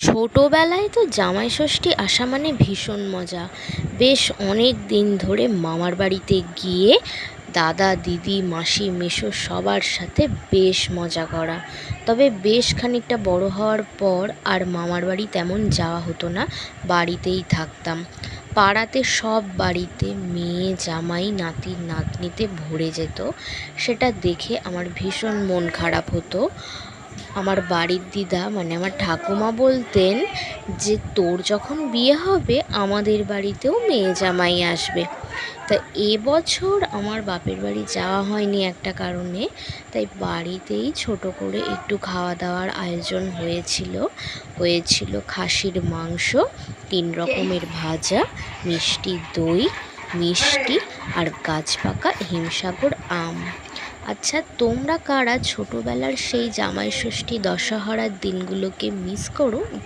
ছোটোবেলায় তো জামাই ষষ্ঠী আসা মানে ভীষণ মজা। বেশ অনেক দিন ধরে মামার বাড়িতে গিয়ে দাদা দিদি মাসি মেসো সবার সাথে বেশ মজা করা। তবে বেশ খানিকটা বড় হওয়ার পর আর মামার বাড়ি তেমন যাওয়া হতো না, বাড়িতেই থাকতাম। পাড়াতে সব বাড়িতে মেয়ে জামাই নাতি নাতনিতে ভরে যেত, সেটা দেখে আমার ভীষণ মন খারাপ হতো। আমার বাড়ির দিদা মানে আমার ঠাকুমা বলতেন যে তোর যখন বিয়ে হবে আমাদের বাড়িতেও মেয়ে জামাই আসবে। তা এবছর আমার বাপের বাড়ি যাওয়া হয়নি একটা কারণে, তাই বাড়িতেই ছোট করে একটু খাওয়া দাওয়ার আয়োজন হয়েছিল খাসির মাংস, 3 রকমের ভাজা, মিষ্টি দই, মিষ্টি আর গাছপাকা হিমসাগর আম। আচ্ছা, তোমরা কারা ছোটবেলার সেই জামাই ষষ্ঠী দশহরার দিনগুলোকে মিস করো?